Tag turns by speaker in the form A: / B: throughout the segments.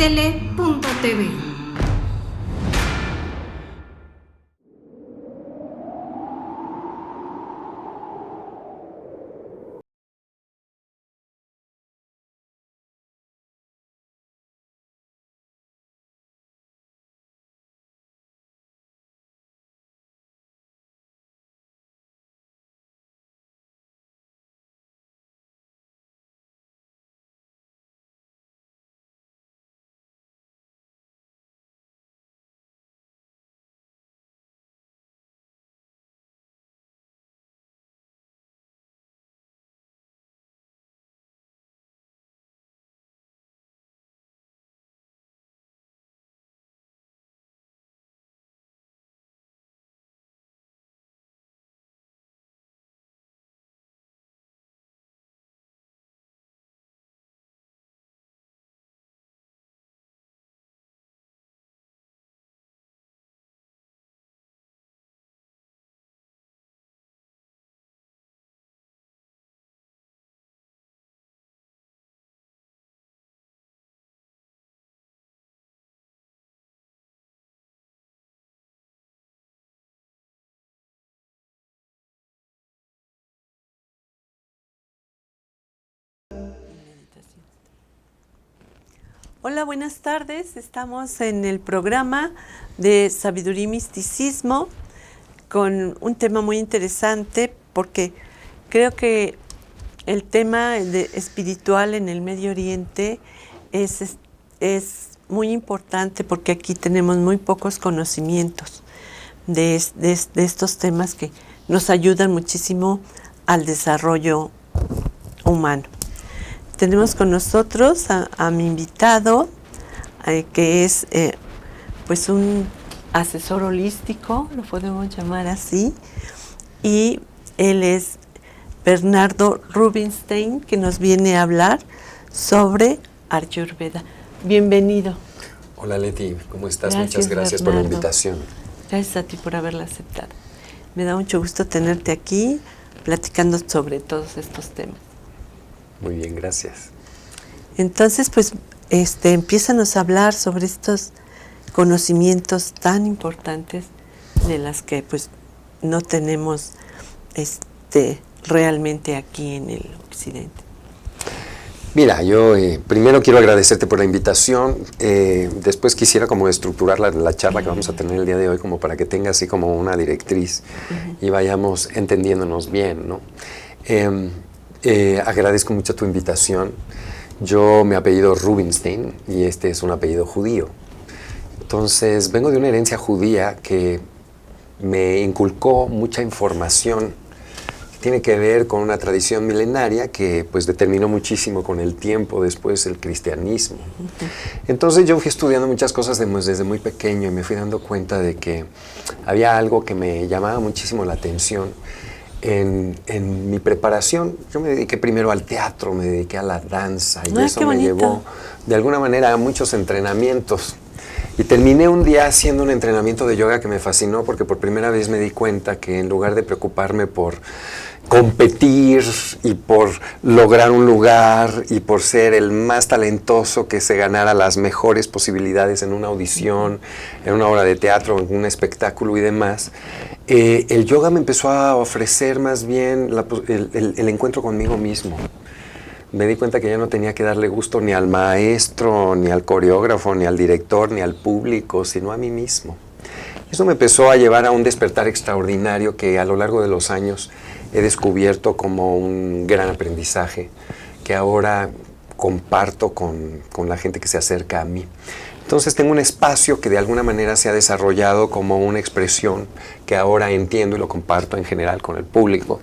A: Tele.tv.
B: Hola, buenas tardes. Estamos en el programa de Sabiduría y Misticismo con un tema muy interesante porque creo que el tema espiritual en el Medio Oriente es muy importante porque aquí tenemos muy pocos conocimientos de estos temas que nos ayudan muchísimo al desarrollo humano. Tenemos con nosotros a mi invitado, que es pues un asesor holístico, lo podemos llamar así, y él es Bernardo Rubinstein, que nos viene a hablar sobre Ayurveda. Bienvenido.
C: Hola Leti, ¿cómo estás?
B: Gracias,
C: muchas gracias
B: Bernardo,
C: por la invitación.
B: Gracias a ti por haberla aceptado. Me da mucho gusto tenerte aquí platicando sobre todos estos temas.
C: Muy bien, gracias.
B: Entonces, pues, empiézanos a hablar sobre estos conocimientos tan importantes de las que, pues, no tenemos, realmente aquí en el occidente.
C: Mira, yo primero quiero agradecerte por la invitación. Después quisiera como estructurar la charla que vamos a tener el día de hoy como para que tenga así como una directriz y vayamos entendiéndonos bien, ¿no? Agradezco mucho tu invitación. Yo me apellido Rubinstein y este es un apellido judío. Entonces vengo de una herencia judía que me inculcó mucha información que tiene que ver con una tradición milenaria que pues determinó muchísimo con el tiempo después el cristianismo. Entonces yo fui estudiando muchas cosas desde muy pequeño y me fui dando cuenta de que había algo que me llamaba muchísimo la atención. En mi preparación, yo me dediqué primero al teatro, me dediqué a la danza y eso me llevó de alguna manera a muchos entrenamientos. Y terminé un día haciendo un entrenamiento de yoga que me fascinó porque por primera vez me di cuenta que en lugar de preocuparme por competir y por lograr un lugar y por ser el más talentoso que se ganara las mejores posibilidades en una audición, en una obra de teatro, en un espectáculo y demás, el yoga me empezó a ofrecer más bien el encuentro conmigo mismo. Me di cuenta que ya no tenía que darle gusto ni al maestro, ni al coreógrafo, ni al director, ni al público, sino a mí mismo. Eso me empezó a llevar a un despertar extraordinario que a lo largo de los años he descubierto como un gran aprendizaje que ahora comparto con la gente que se acerca a mí. Entonces tengo un espacio que de alguna manera se ha desarrollado como una expresión que ahora entiendo y lo comparto en general con el público,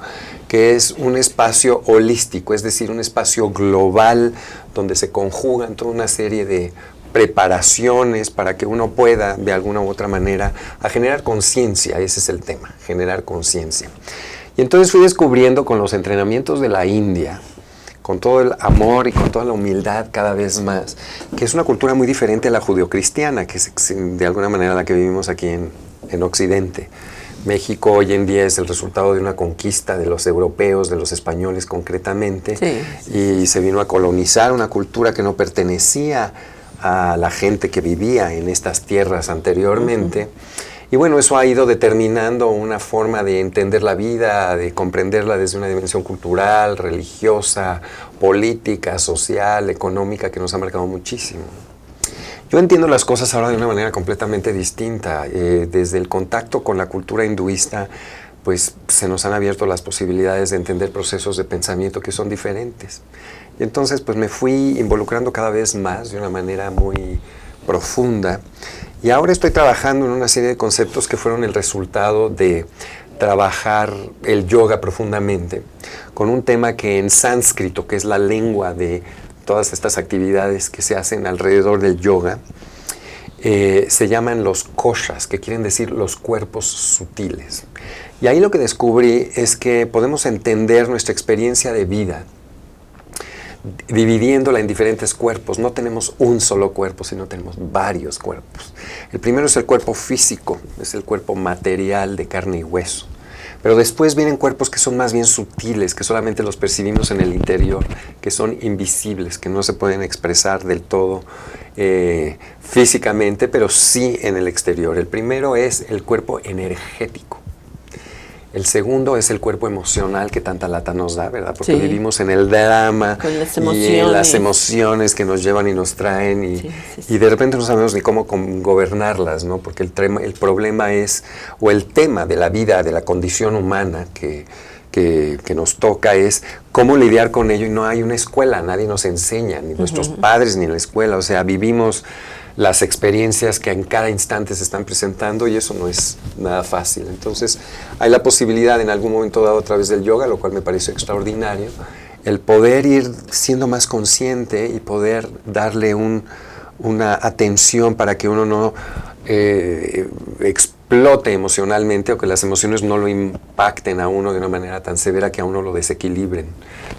C: que es un espacio holístico, es decir, un espacio global donde se conjugan toda una serie de preparaciones para que uno pueda de alguna u otra manera a generar conciencia. Ese es el tema, generar conciencia. Y entonces fui descubriendo con los entrenamientos de la India, con todo el amor y con toda la humildad cada vez más, que es una cultura muy diferente a la judeocristiana, que es de alguna manera la que vivimos aquí en Occidente. México hoy en día es el resultado de una conquista de los europeos, de los españoles concretamente, y se vino a colonizar una cultura que no pertenecía a la gente que vivía en estas tierras anteriormente. Y bueno, eso ha ido determinando una forma de entender la vida, de comprenderla desde una dimensión cultural, religiosa, política, social, económica, que nos ha marcado muchísimo. Yo entiendo las cosas ahora de una manera completamente distinta. Desde el contacto con la cultura hinduista, pues se nos han abierto las posibilidades de entender procesos de pensamiento que son diferentes. Y entonces pues me fui involucrando cada vez más de una manera muy profunda. Y ahora estoy trabajando en una serie de conceptos que fueron el resultado de trabajar el yoga profundamente, con un tema que en sánscrito, que es la lengua de todas estas actividades que se hacen alrededor del yoga, se llaman los koshas, que quieren decir los cuerpos sutiles. Y ahí lo que descubrí es que podemos entender nuestra experiencia de vida dividiéndola en diferentes cuerpos. No tenemos un solo cuerpo, sino tenemos varios cuerpos. El primero es el cuerpo físico, es el cuerpo material de carne y hueso. Pero después vienen cuerpos que son más bien sutiles, que solamente los percibimos en el interior, que son invisibles, que no se pueden expresar del todo físicamente, pero sí en el exterior. El primero es el cuerpo energético. El segundo es el cuerpo emocional que tanta lata nos da, ¿verdad? Porque vivimos en el drama y en las emociones que nos llevan y nos traen y de repente no sabemos ni cómo gobernarlas, ¿no? Porque el problema es, o el tema de la vida, de la condición humana que nos toca es cómo lidiar con ello, y no hay una escuela, nadie nos enseña, ni nuestros padres ni en la escuela, o sea, vivimos las experiencias que en cada instante se están presentando y eso no es nada fácil. Entonces hay la posibilidad en algún momento dado a través del yoga, lo cual me parece extraordinario, el poder ir siendo más consciente y poder darle una atención para que uno no explote emocionalmente o que las emociones no lo impacten a uno de una manera tan severa que a uno lo desequilibren,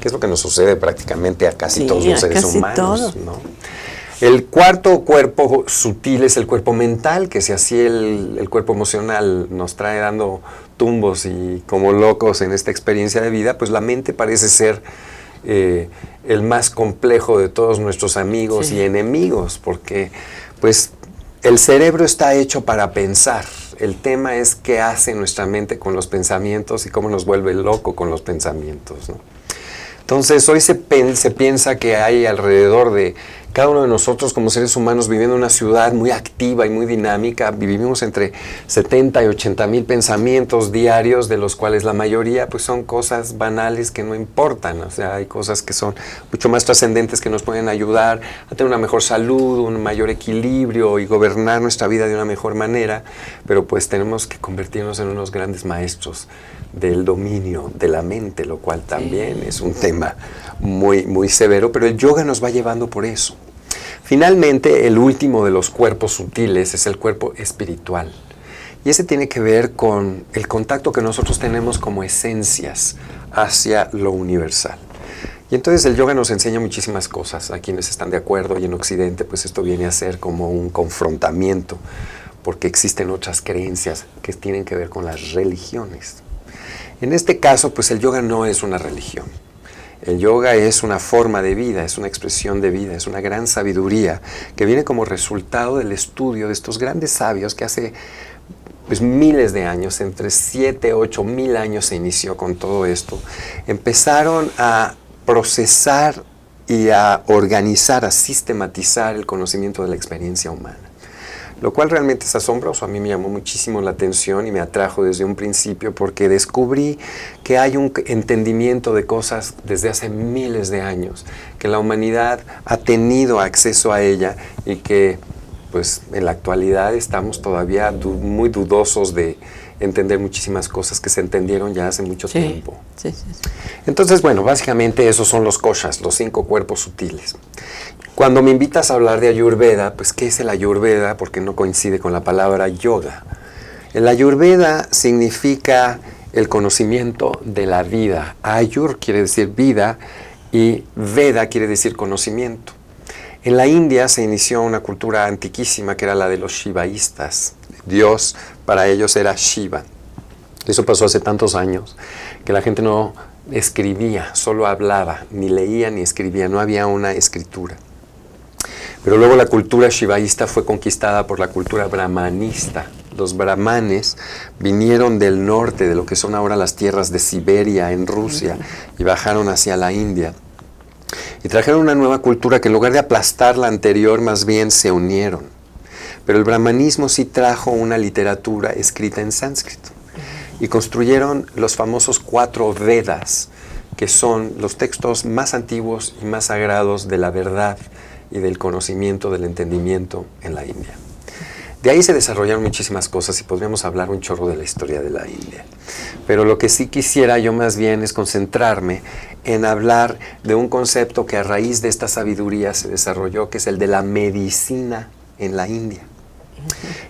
C: que es lo que nos sucede prácticamente a casi todos los seres humanos, ¿no? El cuarto cuerpo sutil es el cuerpo mental, que si así el cuerpo emocional nos trae dando tumbos y como locos en esta experiencia de vida, pues la mente parece ser el más complejo de todos nuestros amigos y enemigos, porque pues el cerebro está hecho para pensar. El tema es qué hace nuestra mente con los pensamientos y cómo nos vuelve loco con los pensamientos, ¿no? Entonces hoy se piensa que hay alrededor de cada uno de nosotros como seres humanos viviendo en una ciudad muy activa y muy dinámica. Vivimos entre 70 y 80 mil pensamientos diarios, de los cuales la mayoría pues son cosas banales que no importan. O sea, hay cosas que son mucho más trascendentes que nos pueden ayudar a tener una mejor salud, un mayor equilibrio y gobernar nuestra vida de una mejor manera. Pero pues tenemos que convertirnos en unos grandes maestros del dominio de la mente, lo cual también es un tema muy, muy severo, pero el yoga nos va llevando por eso. Finalmente, el último de los cuerpos sutiles es el cuerpo espiritual. Y ese tiene que ver con el contacto que nosotros tenemos como esencias hacia lo universal. Y entonces el yoga nos enseña muchísimas cosas. A quienes están de acuerdo, y en Occidente, pues esto viene a ser como un confrontamiento, porque existen otras creencias que tienen que ver con las religiones. En este caso, pues el yoga no es una religión. El yoga es una forma de vida, es una expresión de vida, es una gran sabiduría que viene como resultado del estudio de estos grandes sabios que hace pues, miles de años, entre 7, 8 mil años se inició con todo esto. Empezaron a procesar y a organizar, a sistematizar el conocimiento de la experiencia humana. Lo cual realmente es asombroso. A mí me llamó muchísimo la atención y me atrajo desde un principio porque descubrí que hay un entendimiento de cosas desde hace miles de años, que la humanidad ha tenido acceso a ella y que pues en la actualidad estamos todavía muy dudosos de entender muchísimas cosas que se entendieron ya hace mucho tiempo. Sí. Entonces, bueno, básicamente esos son los koshas, los 5 cuerpos sutiles. Cuando me invitas a hablar de Ayurveda, pues ¿qué es el Ayurveda? Porque no coincide con la palabra yoga. El Ayurveda significa el conocimiento de la vida. Ayur quiere decir vida y Veda quiere decir conocimiento. En la India se inició una cultura antiquísima que era la de los shivaístas. Dios para ellos era Shiva. Eso pasó hace tantos años que la gente no escribía, solo hablaba, ni leía ni escribía, no había una escritura. Pero luego la cultura shivaísta fue conquistada por la cultura brahmanista. Los brahmanes vinieron del norte, de lo que son ahora las tierras de Siberia, en Rusia, y bajaron hacia la India. Y trajeron una nueva cultura que en lugar de aplastar la anterior, más bien se unieron. Pero el brahmanismo sí trajo una literatura escrita en sánscrito. Y construyeron los famosos 4 Vedas, que son los textos más antiguos y más sagrados de la verdad y del conocimiento, del entendimiento en la India. De ahí se desarrollaron muchísimas cosas y podríamos hablar un chorro de la historia de la India. Pero lo que sí quisiera yo más bien es concentrarme en hablar de un concepto que a raíz de esta sabiduría se desarrolló, que es el de la medicina en la India.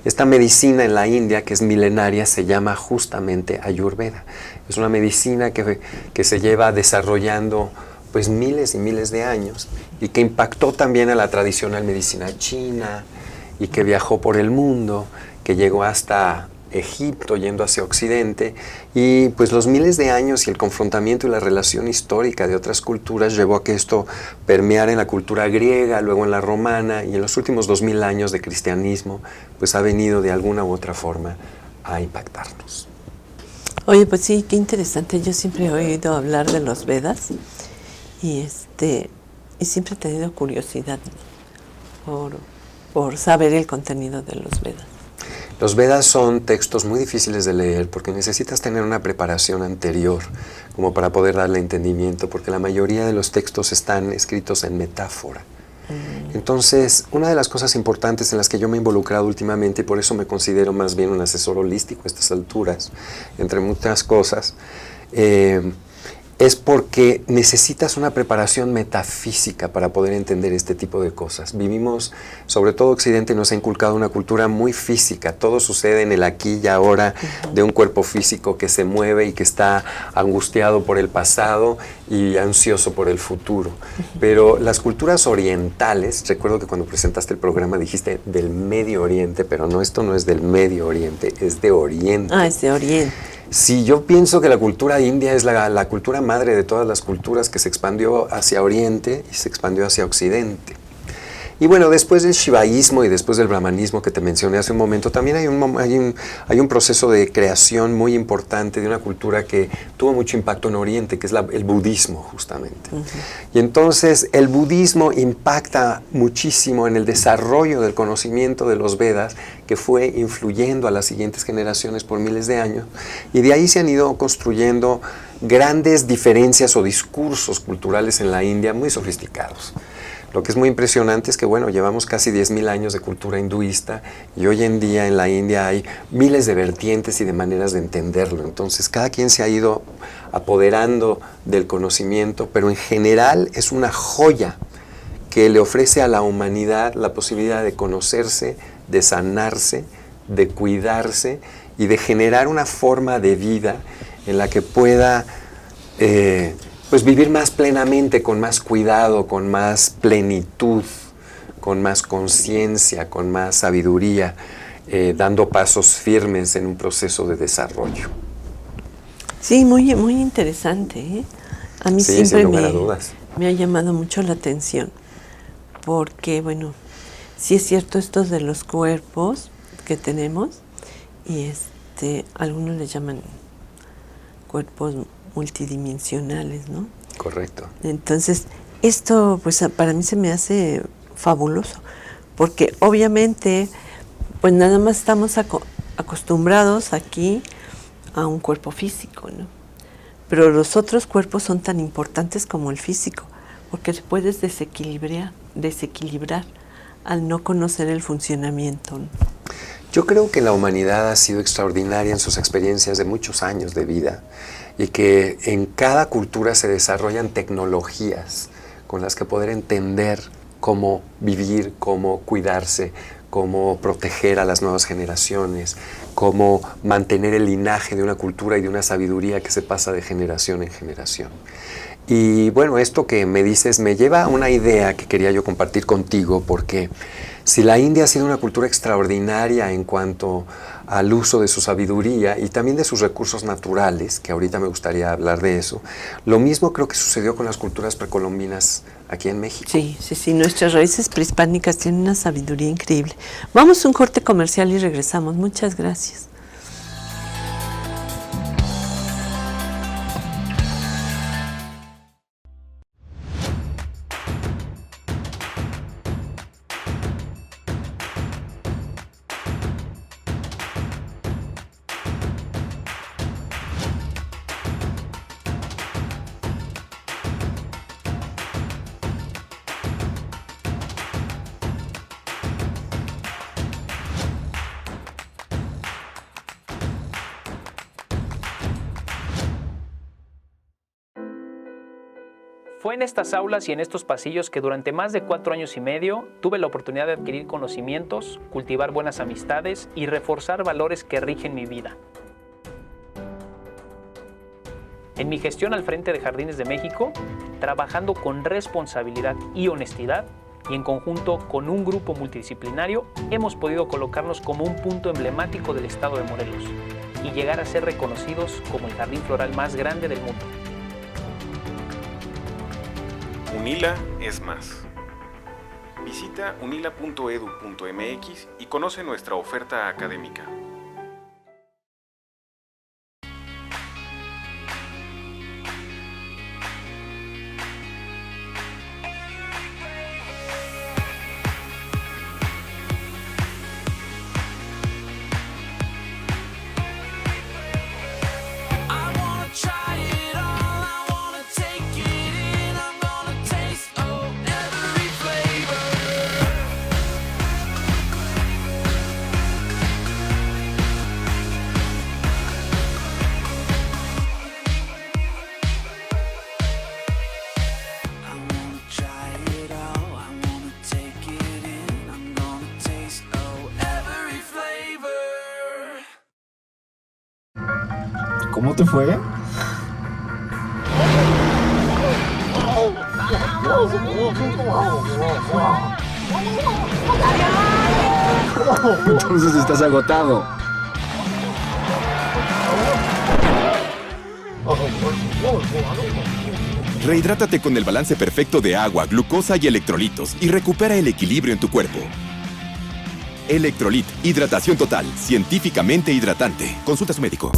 C: Esta medicina en la India, que es milenaria, se llama justamente Ayurveda. Es una medicina que se lleva desarrollando pues miles y miles de años y que impactó también a la tradicional medicina china y que viajó por el mundo, que llegó hasta Egipto yendo hacia Occidente, y pues los miles de años y el confrontamiento y la relación histórica de otras culturas llevó a que esto permeara en la cultura griega, luego en la romana, y en los últimos 2000 años de cristianismo pues ha venido de alguna u otra forma a impactarnos.
B: Oye, pues sí, qué interesante. Yo siempre he oído hablar de los Vedas y siempre he tenido curiosidad por saber el contenido de los Vedas.
C: Los Vedas son textos muy difíciles de leer porque necesitas tener una preparación anterior como para poder darle entendimiento, porque la mayoría de los textos están escritos en metáfora. Entonces, una de las cosas importantes en las que yo me he involucrado últimamente, y por eso me considero más bien un asesor holístico a estas alturas, entre muchas cosas, es porque necesitas una preparación metafísica para poder entender este tipo de cosas. Vivimos, sobre todo Occidente, nos ha inculcado una cultura muy física. Todo sucede en el aquí y ahora de un cuerpo físico que se mueve y que está angustiado por el pasado y ansioso por el futuro. Pero las culturas orientales, recuerdo que cuando presentaste el programa dijiste del Medio Oriente, pero no, esto no es del Medio Oriente, es de Oriente.
B: Ah, es de Oriente.
C: Sí, yo pienso que la cultura india es la cultura madre de todas las culturas, que se expandió hacia Oriente y se expandió hacia Occidente. Y bueno, después del shivaísmo y después del brahmanismo que te mencioné hace un momento, también hay un proceso de creación muy importante de una cultura que tuvo mucho impacto en Oriente, que es el budismo, justamente. Y entonces el budismo impacta muchísimo en el desarrollo del conocimiento de los Vedas, que fue influyendo a las siguientes generaciones por miles de años. Y de ahí se han ido construyendo grandes diferencias o discursos culturales en la India muy sofisticados. Lo que es muy impresionante es que, bueno, llevamos casi 10.000 años de cultura hinduista y hoy en día en la India hay miles de vertientes y de maneras de entenderlo. Entonces, cada quien se ha ido apoderando del conocimiento, pero en general es una joya que le ofrece a la humanidad la posibilidad de conocerse, de sanarse, de cuidarse y de generar una forma de vida en la que pueda pues vivir más plenamente, con más cuidado, con más plenitud, con más conciencia, con más sabiduría, dando pasos firmes en un proceso de desarrollo.
B: Sí, muy, muy interesante, ¿eh? A mí
C: Sí,
B: siempre
C: sin lugar a dudas.
B: me ha llamado mucho la atención, porque, bueno, sí es cierto esto de los cuerpos que tenemos, y algunos le llaman cuerpos multidimensionales, ¿no?
C: Correcto.
B: Entonces, esto pues para mí se me hace fabuloso, porque obviamente pues nada más estamos acostumbrados aquí a un cuerpo físico, ¿no? Pero los otros cuerpos son tan importantes como el físico, porque te puedes desequilibrar al no conocer el funcionamiento, ¿no?
C: Yo creo que la humanidad ha sido extraordinaria en sus experiencias de muchos años de vida y que en cada cultura se desarrollan tecnologías con las que poder entender cómo vivir, cómo cuidarse, cómo proteger a las nuevas generaciones, cómo mantener el linaje de una cultura y de una sabiduría que se pasa de generación en generación. Y bueno, esto que me dices me lleva a una idea que quería yo compartir contigo, porque si la India ha sido una cultura extraordinaria en cuanto al uso de su sabiduría y también de sus recursos naturales, que ahorita me gustaría hablar de eso. Lo mismo creo que sucedió con las culturas precolombinas aquí en México.
B: Sí, sí, sí, nuestras raíces prehispánicas tienen una sabiduría increíble. Vamos a un corte comercial y regresamos. Muchas gracias.
A: Fue en estas aulas y en estos pasillos que durante más de 4 años y medio tuve la oportunidad de adquirir conocimientos, cultivar buenas amistades y reforzar valores que rigen mi vida. En mi gestión al frente de Jardines de México, trabajando con responsabilidad y honestidad y en conjunto con un grupo multidisciplinario, hemos podido colocarnos como un punto emblemático del estado de Morelos y llegar a ser reconocidos como el jardín floral más grande del mundo.
D: UNILA es más. Visita unila.edu.mx y conoce nuestra oferta académica.
E: ¿Cómo te fue? Entonces estás agotado.
F: Rehidrátate con el balance perfecto de agua, glucosa y electrolitos y recupera el equilibrio en tu cuerpo. Electrolit, hidratación total, científicamente hidratante. Consulta a su médico.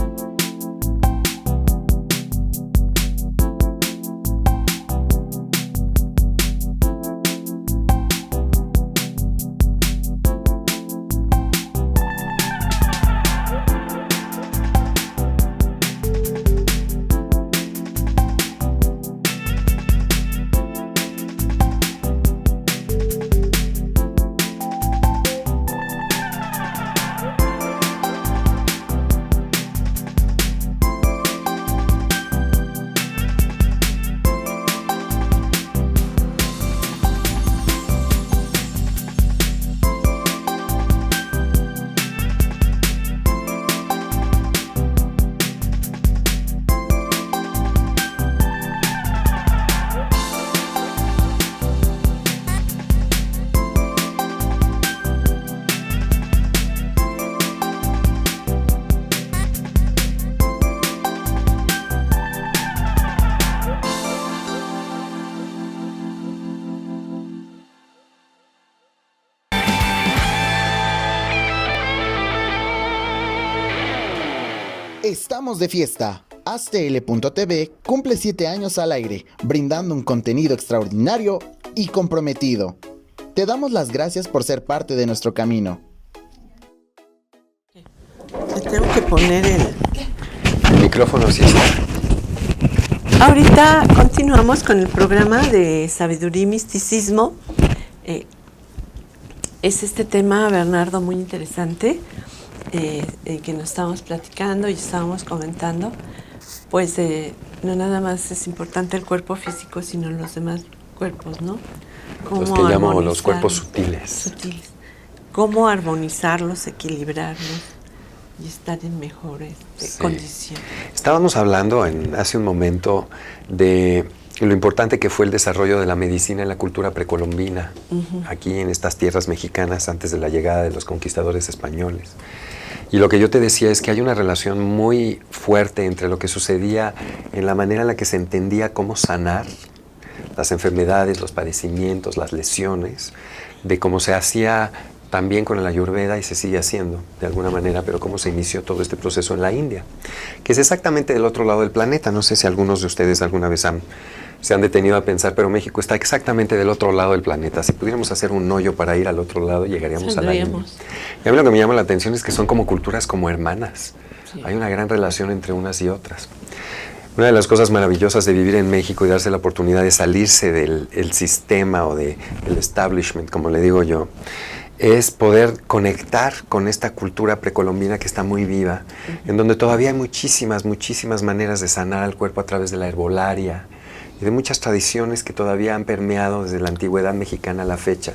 E: Estamos de fiesta. AzTL.tv cumple 7 años al aire, brindando un contenido extraordinario y comprometido. Te damos las gracias por ser parte de nuestro camino.
B: Le tengo que poner
C: El micrófono sí está.
B: Ahorita continuamos con el programa de Sabiduría y Misticismo. Es este tema, Bernardo, muy interesante, que nos estábamos platicando y estábamos comentando. Pues no nada más es importante el cuerpo físico, sino los demás cuerpos, ¿no?
C: Los que llamo los cuerpos sutiles.
B: Cómo armonizarlos, equilibrarlos y estar en mejores condiciones.
C: Estábamos hablando hace un momento de lo importante que fue el desarrollo de la medicina en la cultura precolombina, aquí en estas tierras mexicanas antes de la llegada de los conquistadores españoles. Y lo que yo te decía es que hay una relación muy fuerte entre lo que sucedía en la manera en la que se entendía cómo sanar las enfermedades, los padecimientos, las lesiones, de cómo se hacía también con el Ayurveda y se sigue haciendo de alguna manera, pero cómo se inició todo este proceso en la India, que es exactamente del otro lado del planeta. No sé si algunos de ustedes alguna vez se han detenido a pensar, pero México está exactamente del otro lado del planeta. Si pudiéramos hacer un hoyo para ir al otro lado, llegaríamos a la India. Y a mí lo que me llama la atención es que son como culturas como hermanas. Sí. Hay una gran relación entre unas y otras. Una de las cosas maravillosas de vivir en México y darse la oportunidad de salirse del sistema o del establishment, como le digo yo, es poder conectar con esta cultura precolombina que está muy viva, en donde todavía hay muchísimas maneras de sanar al cuerpo a través de la herbolaria y de muchas tradiciones que todavía han permeado desde la antigüedad mexicana a la fecha,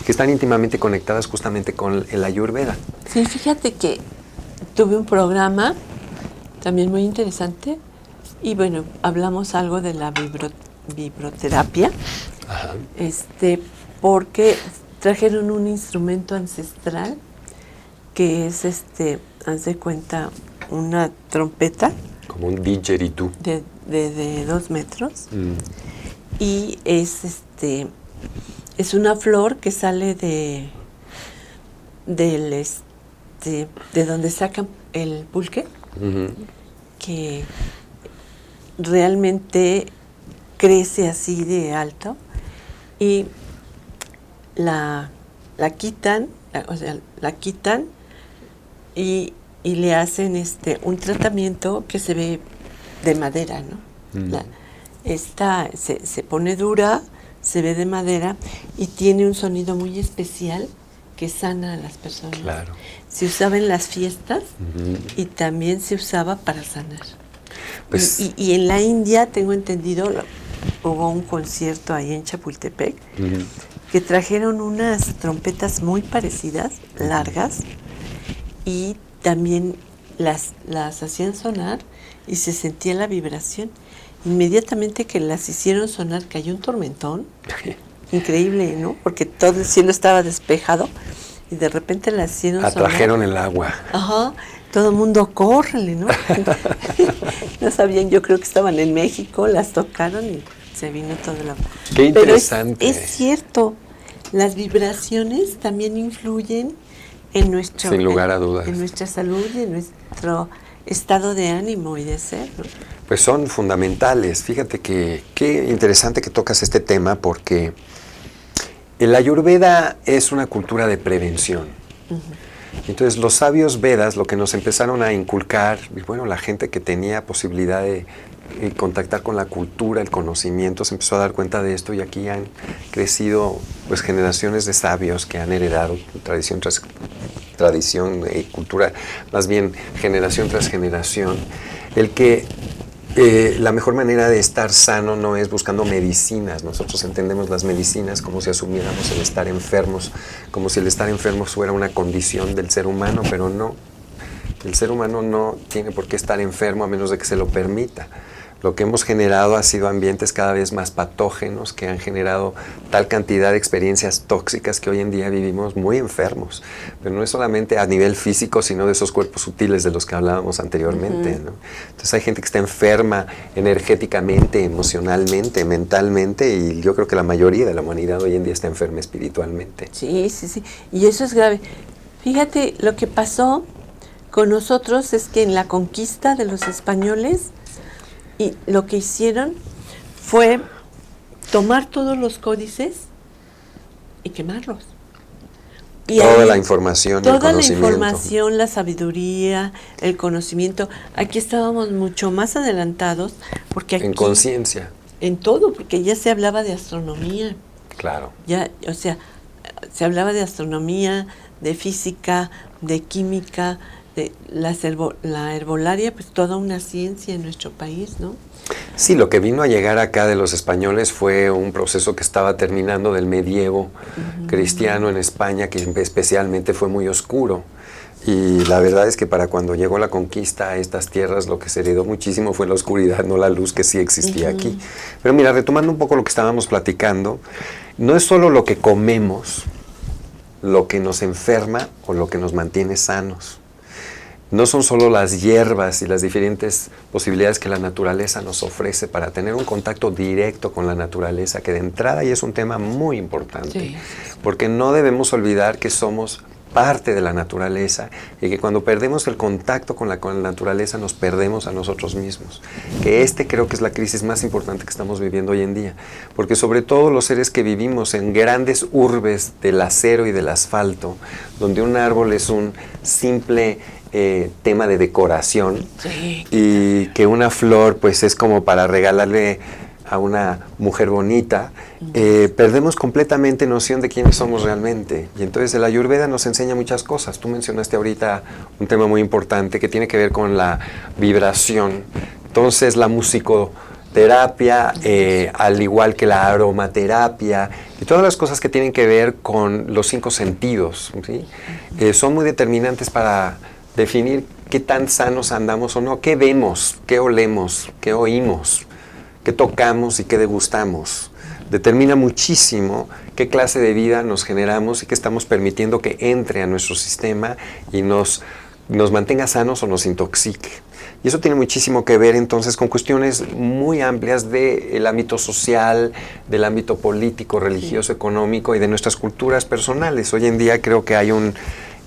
C: y que están íntimamente conectadas justamente con el Ayurveda.
B: Sí, fíjate que tuve un programa también muy interesante y bueno, hablamos algo de la vibroterapia. Ajá. Porque trajeron un instrumento ancestral que es, haz de cuenta, una trompeta.
C: Como un didgeridoo.
B: De 2 metros. Y es, es una flor que sale de donde sacan el pulque, que realmente crece así de alto y la quitan y le hacen un tratamiento que se ve de madera, ¿no? Se pone dura, se ve de madera y tiene un sonido muy especial que sana a las personas.
C: Claro.
B: Se usaba en las fiestas y también se usaba para sanar. Pues, y en la India, tengo entendido, hubo un concierto ahí en Chapultepec que trajeron unas trompetas muy parecidas, largas, y también las hacían sonar y se sentía la vibración. Inmediatamente que las hicieron sonar cayó un tormentón increíble, ¿no? Porque todo el cielo estaba despejado y de repente las hicieron
C: atrajeron
B: sonar.
C: El agua.
B: Ajá, todo el mundo córrele, ¿no? No sabían, yo creo que estaban en México, las tocaron y se vino todo el agua.
C: Qué interesante.
B: Pero es cierto, las vibraciones también influyen en nuestro,
C: sin lugar a dudas,
B: en nuestra salud y en nuestro estado de ánimo y de ser, ¿no?
C: Pues son fundamentales. Fíjate que qué interesante que tocas este tema, porque el Ayurveda es una cultura de prevención. Entonces los sabios Vedas lo que nos empezaron a inculcar, y bueno, la gente que tenía posibilidad de contactar con la cultura, el conocimiento, se empezó a dar cuenta de esto, y aquí han crecido pues generaciones de sabios que han heredado tradición tras tradición, cultura, más bien generación tras generación. El que la mejor manera de estar sano no es buscando medicinas. Nosotros entendemos las medicinas como si asumiéramos el estar enfermos, como si el estar enfermos fuera una condición del ser humano, pero no. El ser humano no tiene por qué estar enfermo a menos de que se lo permita. Lo que hemos generado ha sido ambientes cada vez más patógenos que han generado tal cantidad de experiencias tóxicas que hoy en día vivimos muy enfermos. Pero no es solamente a nivel físico, sino de esos cuerpos sutiles de los que hablábamos anteriormente, ¿no? Entonces hay gente que está enferma energéticamente, emocionalmente, mentalmente, y yo creo que la mayoría de la humanidad hoy en día está enferma espiritualmente.
B: Sí, sí, sí. Y eso es grave. Fíjate, lo que pasó con nosotros es que en la conquista de los españoles, y lo que hicieron fue tomar todos los códices y quemarlos. Y
C: toda la información, el conocimiento. Toda la
B: información, la sabiduría, el conocimiento. Aquí estábamos mucho más adelantados porque aquí,
C: en conciencia.
B: En todo, porque ya se hablaba de astronomía.
C: Claro.
B: Ya, o sea, se hablaba de astronomía, de física, de química, de la herbolaria, pues toda una ciencia en nuestro país, ¿no?
C: Sí, lo que vino a llegar acá de los españoles fue un proceso que estaba terminando del medievo cristiano en España, que especialmente fue muy oscuro. Y la verdad es que para cuando llegó la conquista a estas tierras, lo que se heredó muchísimo fue la oscuridad, no la luz que sí existía aquí. Pero mira, retomando un poco lo que estábamos platicando, no es solo lo que comemos lo que nos enferma o lo que nos mantiene sanos, no son solo las hierbas y las diferentes posibilidades que la naturaleza nos ofrece para tener un contacto directo con la naturaleza, que de entrada ya es un tema muy importante,
B: Sí.
C: porque no debemos olvidar que somos parte de la naturaleza y que cuando perdemos el contacto con la naturaleza nos perdemos a nosotros mismos. Que creo que es la crisis más importante que estamos viviendo hoy en día, porque sobre todo los seres que vivimos en grandes urbes del acero y del asfalto, donde un árbol es un simple tema de decoración,
B: Sí.
C: y que una flor pues es como para regalarle a una mujer bonita, perdemos completamente noción de quiénes somos realmente. Y entonces el Ayurveda nos enseña muchas cosas. Tú mencionaste ahorita un tema muy importante que tiene que ver con la vibración. Entonces la musicoterapia, al igual que la aromaterapia y todas las cosas que tienen que ver con los 5 sentidos, ¿sí? Son muy determinantes para definir qué tan sanos andamos o no, qué vemos, qué olemos, qué oímos, qué tocamos y qué degustamos. Determina muchísimo qué clase de vida nos generamos y qué estamos permitiendo que entre a nuestro sistema y nos mantenga sanos o nos intoxique. Y eso tiene muchísimo que ver entonces con cuestiones muy amplias del ámbito social, del ámbito político, religioso, económico y de nuestras culturas personales. Hoy en día creo que hay una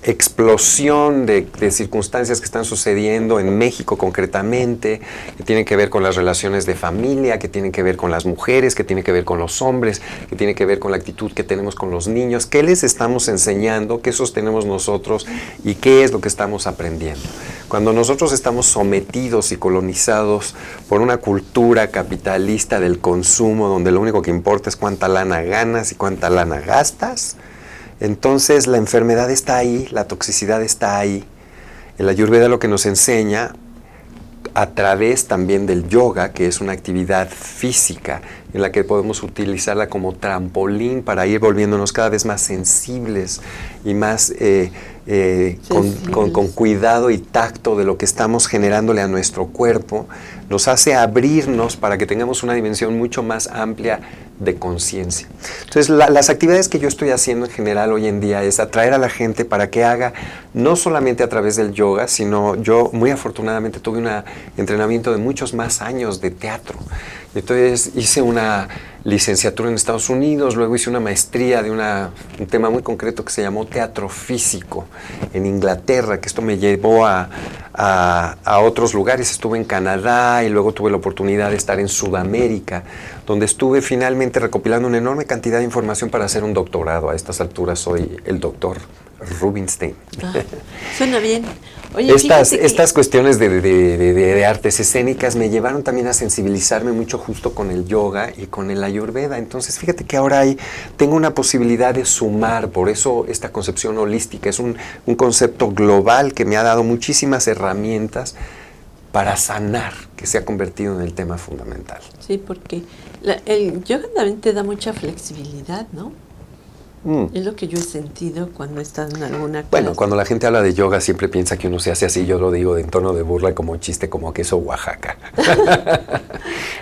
C: explosión de circunstancias que están sucediendo en México concretamente, que tienen que ver con las relaciones de familia, que tienen que ver con las mujeres, que tienen que ver con los hombres, que tienen que ver con la actitud que tenemos con los niños, qué les estamos enseñando, qué sostenemos nosotros y qué es lo que estamos aprendiendo. Cuando nosotros estamos sometidos y colonizados por una cultura capitalista del consumo, donde lo único que importa es cuánta lana ganas y cuánta lana gastas, entonces la enfermedad está ahí, la toxicidad está ahí. El Ayurveda lo que nos enseña, a través también del yoga, que es una actividad física en la que podemos utilizarla como trampolín para ir volviéndonos cada vez más sensibles y más con cuidado y tacto de lo que estamos generándole a nuestro cuerpo, nos hace abrirnos para que tengamos una dimensión mucho más amplia de conciencia. Entonces, las actividades que yo estoy haciendo en general hoy en día es atraer a la gente para que haga, no solamente a través del yoga, sino yo muy afortunadamente tuve un entrenamiento de muchos más años de teatro. Entonces hice una licenciatura en Estados Unidos, luego hice una maestría de un tema muy concreto que se llamó teatro físico en Inglaterra, que esto me llevó a otros lugares. Estuve en Canadá y luego tuve la oportunidad de estar en Sudamérica, donde estuve finalmente recopilando una enorme cantidad de información para hacer un doctorado. A estas alturas soy el doctor Rubinstein.
B: Suena bien. Oye,
C: Estas cuestiones de artes escénicas me llevaron también a sensibilizarme mucho justo con el yoga y con el Ayurveda. Entonces, fíjate que ahora tengo una posibilidad de sumar, por eso esta concepción holística es un concepto global que me ha dado muchísimas herramientas para sanar, que se ha convertido en el tema fundamental.
B: Sí, porque el yoga también te da mucha flexibilidad, ¿no? Es lo que yo he sentido cuando he estado en alguna clase.
C: Bueno, cuando la gente habla de yoga siempre piensa que uno se hace así, yo lo digo en tono de burla como chiste, como queso Oaxaca.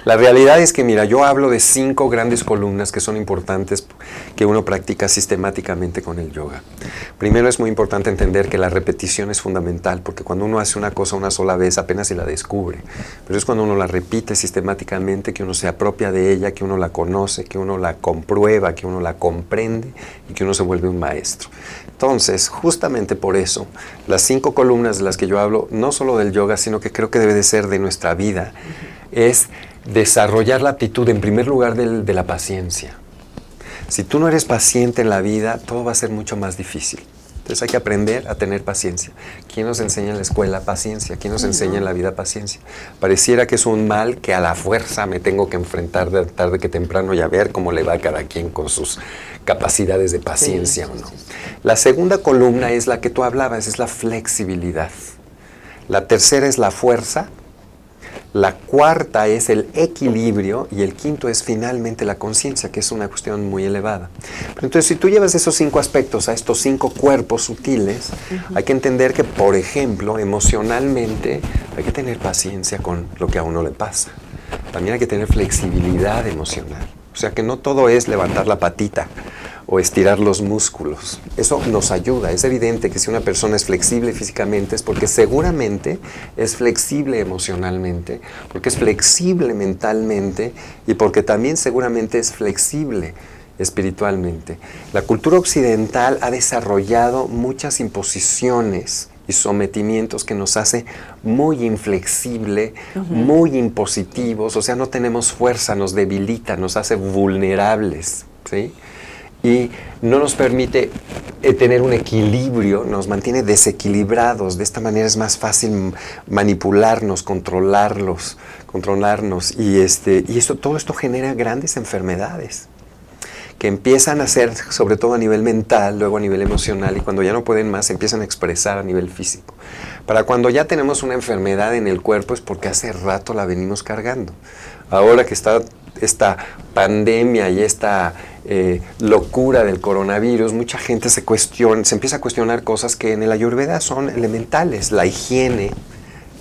C: La realidad es que, mira, yo hablo de 5 grandes columnas que son importantes que uno practica sistemáticamente con el yoga. Primero, es muy importante entender que la repetición es fundamental, porque cuando uno hace una cosa una sola vez apenas se la descubre, pero es cuando uno la repite sistemáticamente que uno se apropia de ella, que uno la conoce, que uno la comprueba, que uno la comprende y que uno se vuelve un maestro. Entonces, justamente por eso, las 5 columnas de las que yo hablo, no solo del yoga, sino que creo que debe de ser de nuestra vida, es desarrollar la aptitud, en primer lugar, de la paciencia. Si tú no eres paciente en la vida, todo va a ser mucho más difícil. Entonces hay que aprender a tener paciencia. ¿Quién nos enseña en la escuela paciencia? ¿Quién nos enseña en la vida paciencia? Pareciera que es un mal que a la fuerza me tengo que enfrentar de tarde que temprano y a ver cómo le va a cada quien con sus capacidades de paciencia o no. La segunda columna es la que tú hablabas, es la flexibilidad. La tercera es la fuerza. La cuarta es el equilibrio y el quinto es finalmente la conciencia, que es una cuestión muy elevada. Pero entonces, si tú llevas esos 5 aspectos a estos 5 cuerpos sutiles, hay que entender que, por ejemplo, emocionalmente hay que tener paciencia con lo que a uno le pasa. También hay que tener flexibilidad emocional. O sea, que no todo es levantar la patita o estirar los músculos. Eso nos ayuda. Es evidente que si una persona es flexible físicamente es porque seguramente es flexible emocionalmente, porque es flexible mentalmente y porque también seguramente es flexible espiritualmente. La cultura occidental ha desarrollado muchas imposiciones y sometimientos que nos hace muy inflexible, muy impositivos, o sea, no tenemos fuerza, nos debilita, nos hace vulnerables, ¿sí? Y no nos permite tener un equilibrio, nos mantiene desequilibrados. De esta manera es más fácil manipularnos, controlarnos, y todo esto genera grandes enfermedades que empiezan a ser, sobre todo a nivel mental, luego a nivel emocional, y cuando ya no pueden más, empiezan a expresar a nivel físico. Para cuando ya tenemos una enfermedad en el cuerpo es porque hace rato la venimos cargando. Ahora que está esta pandemia y esta locura del coronavirus, mucha gente se empieza a cuestionar cosas que en el Ayurveda son elementales: la higiene,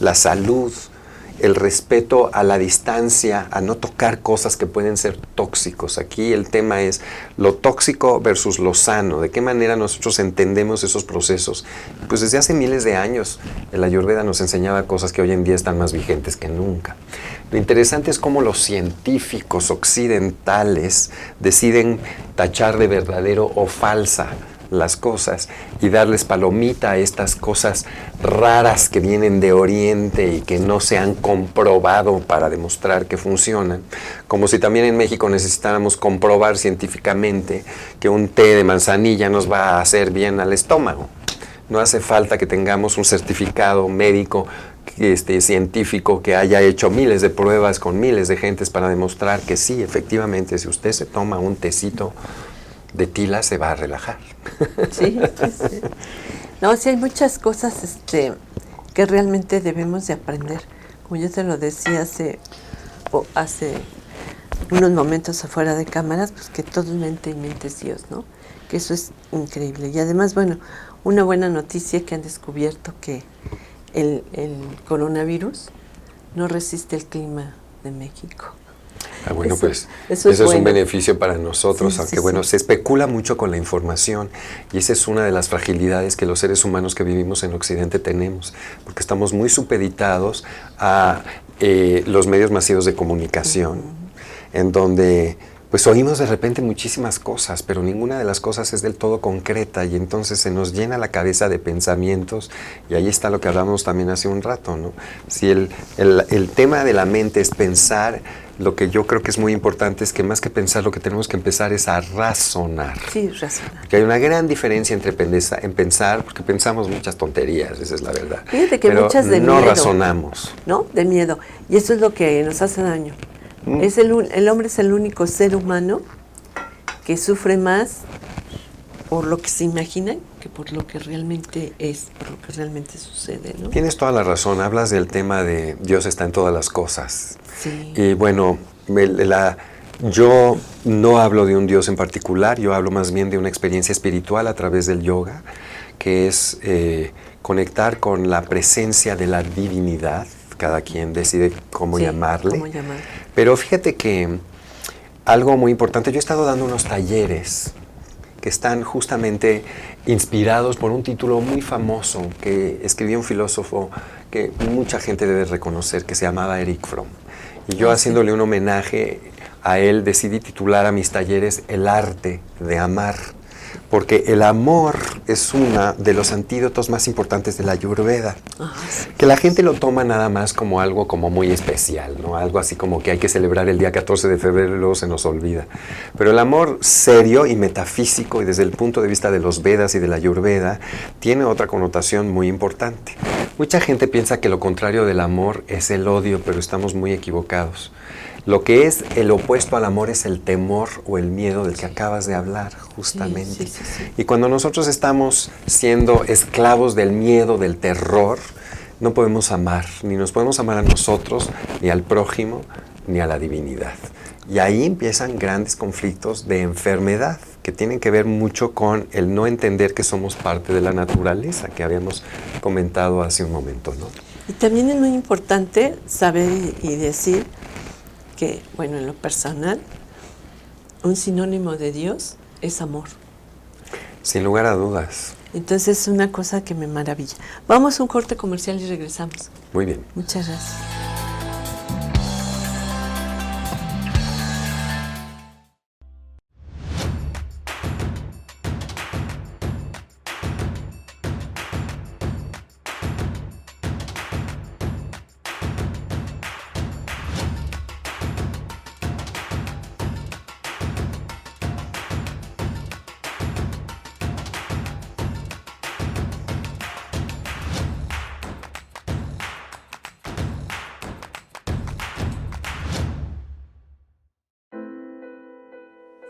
C: la salud, el respeto a la distancia, a no tocar cosas que pueden ser tóxicos. Aquí el tema es lo tóxico versus lo sano. ¿De qué manera nosotros entendemos esos procesos? Pues desde hace miles de años el Ayurveda nos enseñaba cosas que hoy en día están más vigentes que nunca. Lo interesante es cómo los científicos occidentales deciden tachar de verdadero o falsa las cosas y darles palomita a estas cosas raras que vienen de Oriente y que no se han comprobado para demostrar que funcionan, como si también en México necesitáramos comprobar científicamente que un té de manzanilla nos va a hacer bien al estómago. No hace falta que tengamos un certificado médico científico que haya hecho miles de pruebas con miles de gentes para demostrar que sí, efectivamente, si usted se toma un tecito de tila se va a relajar.
B: Sí, sí. No, sí hay muchas cosas que realmente debemos de aprender. Como yo te lo decía hace unos momentos afuera de cámaras, pues que todo es mente y mente es Dios, ¿no? Que eso es increíble. Y además, bueno, una buena noticia que han descubierto que el coronavirus no resiste el clima de México.
C: Bueno, pues
B: eso es
C: un beneficio para nosotros,
B: sí,
C: aunque
B: sí,
C: bueno,
B: sí.
C: se especula mucho con la información y esa es una de las fragilidades que los seres humanos que vivimos en Occidente tenemos, porque estamos muy supeditados a los medios masivos de comunicación, en donde pues oímos de repente muchísimas cosas, pero ninguna de las cosas es del todo concreta y entonces se nos llena la cabeza de pensamientos y ahí está lo que hablamos también hace un rato, ¿no? Si el tema de la mente es pensar, lo que yo creo que es muy importante es que más que pensar, lo que tenemos que empezar es a razonar.
B: Sí, razonar.
C: Porque hay una gran diferencia entre pensar, porque pensamos muchas tonterías, esa es la verdad.
B: Fíjate que
C: pero
B: muchas de
C: no
B: miedo.
C: razonamos.
B: ¿No? De miedo. Y eso es lo que nos hace daño. El hombre es el único ser humano que sufre más por lo que se imagina que por lo que realmente es, por lo que realmente sucede, ¿no?
C: Tienes toda la razón, hablas del tema de Dios está en todas las cosas.
B: Sí.
C: Y bueno, yo no hablo de un Dios en particular, yo hablo más bien de una experiencia espiritual a través del yoga, que es conectar con la presencia de la divinidad. Cada quien decide cómo llamarle. Pero fíjate que algo muy importante, yo he estado dando unos talleres que están justamente inspirados por un título muy famoso que escribió un filósofo que mucha gente debe reconocer, que se llamaba Erich Fromm. Y yo haciéndole un homenaje a él decidí titular a mis talleres El arte de amar, porque el amor es uno de los antídotos más importantes de la Ayurveda. Que la gente lo toma nada más como algo como muy especial, ¿no? Algo así como que hay que celebrar el día 14 de febrero y luego se nos olvida. Pero el amor serio y metafísico y desde el punto de vista de los Vedas y de la Ayurveda tiene otra connotación muy importante. Mucha gente piensa que lo contrario del amor es el odio, pero estamos muy equivocados. Lo que es el opuesto al amor es el temor o el miedo del que acabas de hablar, justamente. Sí. Y cuando nosotros estamos siendo esclavos del miedo, del terror, no podemos amar, ni nos podemos amar a nosotros, ni al prójimo, ni a la divinidad. Y ahí empiezan grandes conflictos de enfermedad, que tienen que ver mucho con el no entender que somos parte de la naturaleza, que habíamos comentado hace un momento, ¿no?
B: Y también es muy importante saber y decir que, bueno, en lo personal, un sinónimo de Dios es amor.
C: Sin lugar a dudas.
B: Entonces es una cosa que me maravilla. Vamos a un corte comercial y regresamos.
C: Muy bien.
B: Muchas gracias.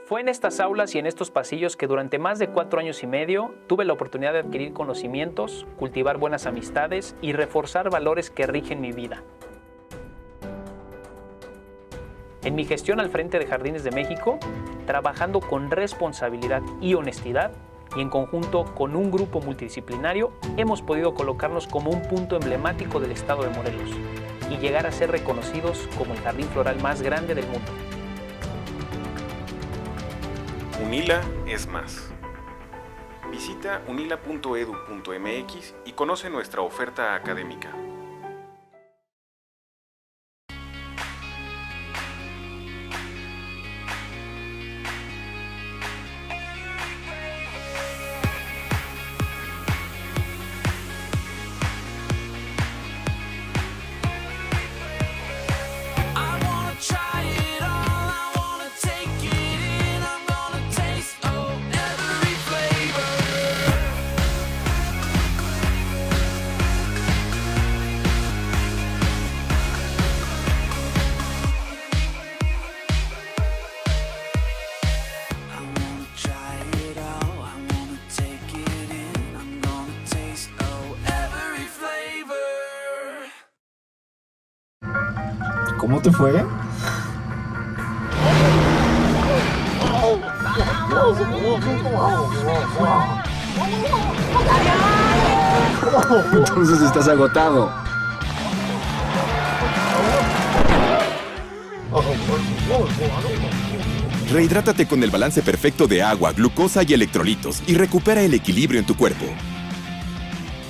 A: Fue en estas aulas y en estos pasillos que durante más de 4 años y medio tuve la oportunidad de adquirir conocimientos, cultivar buenas amistades y reforzar valores que rigen mi vida. En mi gestión al frente de Jardines de México, trabajando con responsabilidad y honestidad, y en conjunto con un grupo multidisciplinario, hemos podido colocarnos como un punto emblemático del estado de Morelos y llegar a ser reconocidos como el jardín floral más grande del mundo.
D: UNILA es más. Visita unila.edu.mx y conoce nuestra oferta académica.
G: ¿Cómo te fue? Entonces estás agotado.
F: Rehidrátate con el balance perfecto de agua, glucosa y electrolitos y recupera el equilibrio en tu cuerpo.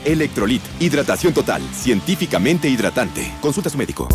F: Electrolit, hidratación total, científicamente hidratante. Consulta a su médico.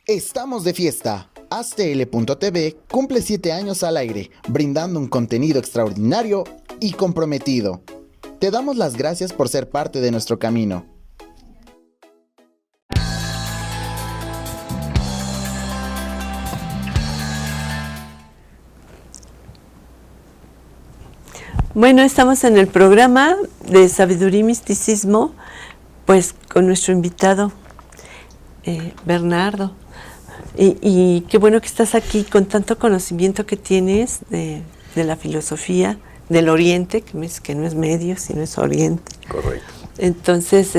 E: Estamos de fiesta. AzTL.tv cumple 7 años al aire, brindando un contenido extraordinario y comprometido. Te damos las gracias por ser parte de nuestro camino.
B: Bueno, estamos en el programa de Sabiduría y Misticismo, pues con nuestro invitado, Bernardo. Y qué bueno que estás aquí con tanto conocimiento que tienes de la filosofía del Oriente, que no es Medio, sino es Oriente.
C: Correcto.
B: Entonces,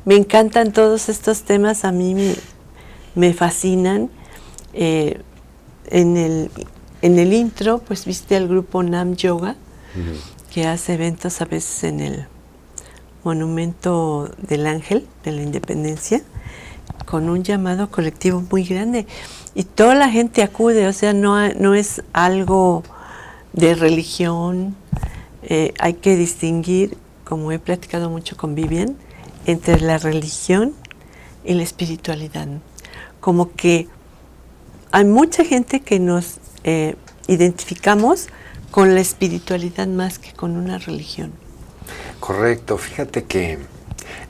B: me encantan todos estos temas, a mí me fascinan. En el intro, pues viste al grupo Nam Yoga, que hace eventos a veces en el Monumento del Ángel de la Independencia, con un llamado colectivo muy grande. Y toda la gente acude, o sea, no es algo de religión, hay que distinguir, como he platicado mucho con Vivian, entre la religión y la espiritualidad. Como que hay mucha gente que nos identificamos con la espiritualidad más que con una religión.
C: Correcto, fíjate que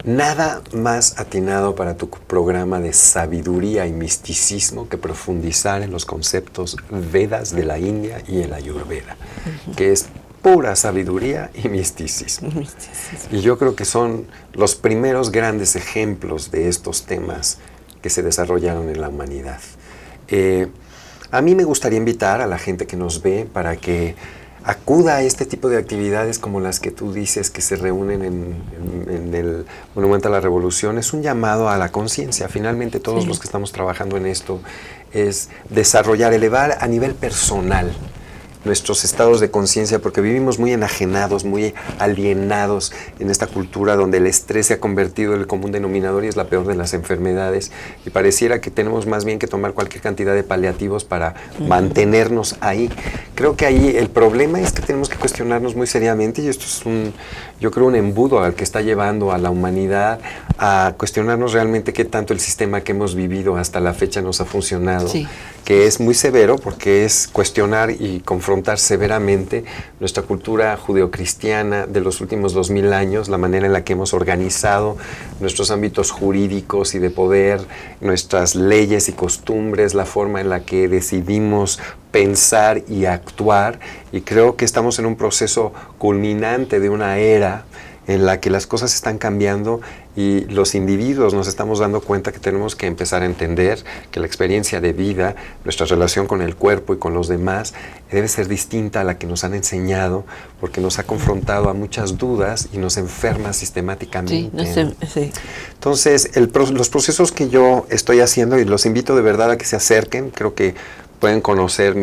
C: nada más atinado para tu programa de sabiduría y misticismo que profundizar en los conceptos Vedas de la India y el Ayurveda, que es pura sabiduría y misticismo. Y yo creo que son los primeros grandes ejemplos de estos temas que se desarrollaron en la humanidad. A mí me gustaría invitar a la gente que nos ve para que acuda a este tipo de actividades como las que tú dices que se reúnen en el Monumento a la Revolución. Es un llamado a la conciencia. Finalmente todos los que estamos trabajando en esto es desarrollar, elevar a nivel personal nuestros estados de conciencia, porque vivimos muy enajenados, muy alienados en esta cultura donde el estrés se ha convertido en el común denominador y es la peor de las enfermedades, y pareciera que tenemos más bien que tomar cualquier cantidad de paliativos para mantenernos ahí. Creo que ahí el problema es que tenemos que cuestionarnos muy seriamente, y esto es yo creo un embudo al que está llevando a la humanidad a cuestionarnos realmente qué tanto el sistema que hemos vivido hasta la fecha nos ha funcionado, que es muy severo porque es cuestionar y confrontar severamente nuestra cultura judeocristiana de los últimos 2000 años, la manera en la que hemos organizado nuestros ámbitos jurídicos y de poder, nuestras leyes y costumbres, la forma en la que decidimos pensar y actuar, y creo que estamos en un proceso culminante de una era en la que las cosas están cambiando y los individuos nos estamos dando cuenta que tenemos que empezar a entender que la experiencia de vida, nuestra relación con el cuerpo y con los demás debe ser distinta a la que nos han enseñado, porque nos ha confrontado a muchas dudas y nos enferma sistemáticamente. Entonces, los procesos que yo estoy haciendo, y los invito de verdad a que se acerquen, creo que pueden conocer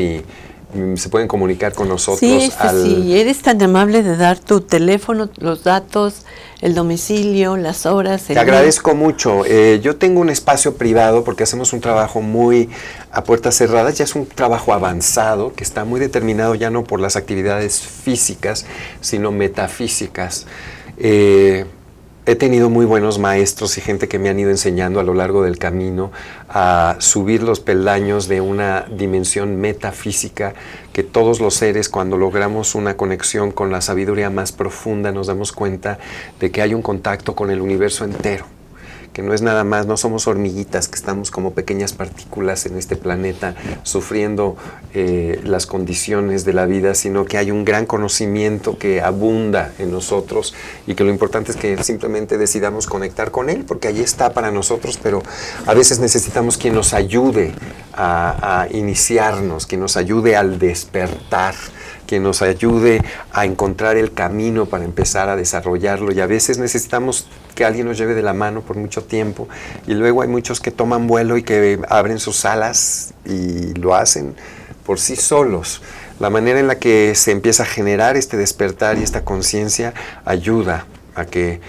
C: se pueden comunicar con nosotros.
B: Sí, eres tan amable de dar tu teléfono, los datos, el domicilio, las horas.
C: Te agradezco mucho. Yo tengo un espacio privado porque hacemos un trabajo muy a puertas cerradas, ya es un trabajo avanzado que está muy determinado ya no por las actividades físicas, sino metafísicas. He tenido muy buenos maestros y gente que me han ido enseñando a lo largo del camino a subir los peldaños de una dimensión metafísica que todos los seres, cuando logramos una conexión con la sabiduría más profunda, nos damos cuenta de que hay un contacto con el universo entero, que no es nada más, no somos hormiguitas que estamos como pequeñas partículas en este planeta sufriendo las condiciones de la vida, sino que hay un gran conocimiento que abunda en nosotros y que lo importante es que simplemente decidamos conectar con él, porque allí está para nosotros, pero a veces necesitamos quien nos ayude a iniciarnos, quien nos ayude al despertar, que nos ayude a encontrar el camino para empezar a desarrollarlo, y a veces necesitamos que alguien nos lleve de la mano por mucho tiempo, y luego hay muchos que toman vuelo y que abren sus alas y lo hacen por sí solos. La manera en la que se empieza a generar este despertar y esta conciencia ayuda a que